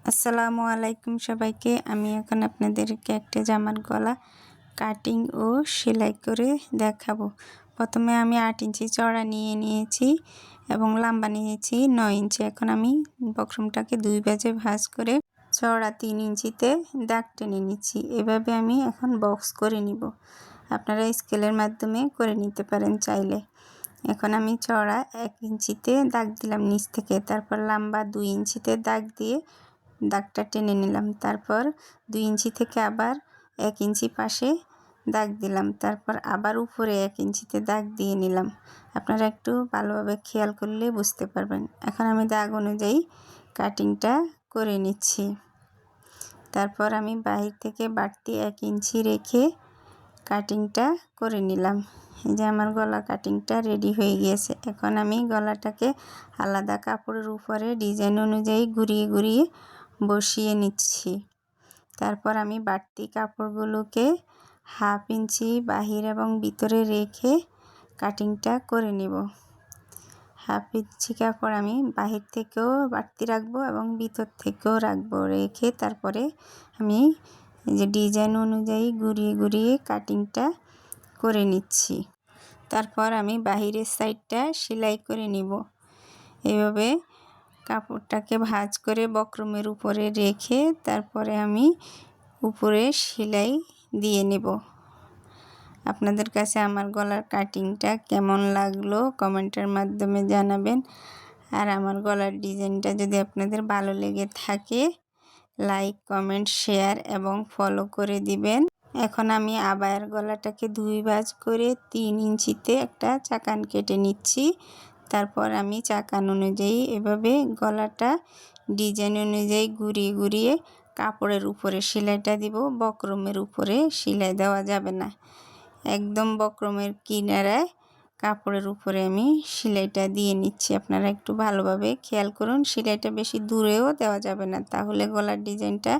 আসসালামু আলাইকুম সবাইকে। আমি এখন আপনাদেরকে একটা জামার গলা কাটিং ও সেলাই করে দেখাবো। প্রথমে আমি 8 ইঞ্চি চওড়া নিয়েছি এবং লম্বা নিয়েছি 9 ইঞ্চি। এখন আমি বক্রমটাকে 2 ভাঁজে ভাঁজ করে চওড়া 3 ইঞ্চিতে দাগ টেনে নিচ্ছি। এভাবে আমি এখন বক্স করে নিব। আপনারা স্কেলের মাধ্যমে করে নিতে পারেন চাইলে। এখন আমি চওড়া 1 ইঞ্চিতে দাগ দিলাম নিচ থেকে, তারপর লম্বা 2 ইঞ্চিতে দাগ দিয়ে দাগটা টেনে নিলাম। তারপর 2 ইঞ্চি থেকে আবার 1 ইঞ্চি পাশে দাগ দিলাম, তারপর আবার উপরে 1 ইঞ্চিতে দাগ দিয়ে নিলাম। আপনারা একটু ভালোভাবে খেয়াল করলে বুঝতে পারবেন। এখন আমি দাগ অনুযায়ী কাটিংটা করে নিচ্ছি। তারপর আমি বাহির থেকে বাড়তি 1 ইঞ্চি রেখে কাটিংটা করে নিলাম। এই যে আমার গলা কাটিংটা রেডি হয়ে গিয়েছে। এখন আমি গলাটাকে আলাদা কাপড়ের উপরে ডিজাইন অনুযায়ী ঘুরিয়ে ঘুরিয়ে বসিয়ে নিচ্ছি। তারপর আমি বাড়তি কাপড়গুলোকে 1/2 ইঞ্চি বাহির এবং ভিতরে রেখে কাটিংটা করে নেব। 1/2 ইঞ্চি কাপড় আমি বাহির থেকেও বাড়তি রাখবো এবং ভিতর থেকেও রাখবো। রেখে তারপরে আমি যে ডিজাইন অনুযায়ী ঘুরিয়ে ঘুরিয়ে কাটিংটা করে নিচ্ছি। তারপর আমি বাহিরের সাইডটা সেলাই করে নিব। এভাবে কাপড়টাকে ভাঁজ করে বক্রমের উপরে রেখে তারপরে আমি উপরে সেলাই দিয়ে নেব। আপনাদের কাছে আমার গলার কাটিংটা কেমন লাগলো কমেন্টের মাধ্যমে জানাবেন। আর আমার গলার ডিজাইনটা যদি আপনাদের ভালো লেগে থাকে লাইক, কমেন্ট, শেয়ার এবং ফলো করে দিবেন। এখন আমি আবায়ের গলাটাকে 2 ভাঁজ করে 3 ইঞ্চিতে একটা চাকান কেটে নিচ্ছি। তারপর আমি চাকান অনুযায়ী এভাবে গলাটা ডিজাইন অনুযায়ী ঘুরিয়ে ঘুরিয়ে কাপড়ের উপরে সেলাইটা দিব। বক্রমের উপরে সেলাই দেওয়া যাবে না, একদম বক্রমের কিনারায় কাপড়ের উপরে আমি সেলাইটা দিয়ে নিচ্ছি। আপনারা একটু ভালোভাবে খেয়াল করুন, সেলাইটা বেশি দূরেও দেওয়া যাবে না, তাহলে গলার ডিজাইনটা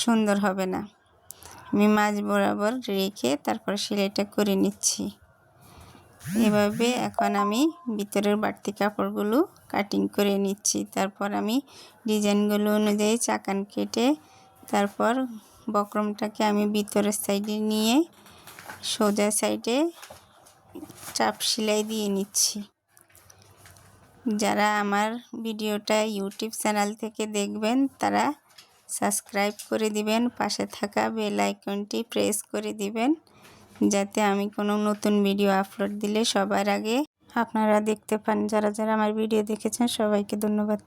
সুন্দর হবে না। আমি মাঝ বরাবর রেখে তারপর সেলাইটা করে নিচ্ছি। এভাবে এখন আমি ভিতরের বাড়তি কাপড়গুলো কাটিং করে নিচ্ছি। তারপর আমি ডিজাইনগুলো অনুযায়ী চাকান কেটে তারপর বক্রমটাকে আমি ভিতরের সাইডে নিয়ে সোজা সাইডে চাপ সেলাই দিয়ে নিচ্ছি। যারা আমার ভিডিওটা ইউটিউব চ্যানেল থেকে দেখবেন তারা সাবস্ক্রাইব করে দিবেন, পাশে থাকা বেল আইকনটি প্রেস করে দিবেন যাতে আমি কোনো নতুন ভিডিও আপলোড দিলে সবার আগে আপনারা দেখতে পান। যারা যারা আমার ভিডিও দেখেছেন সবাইকে ধন্যবাদ।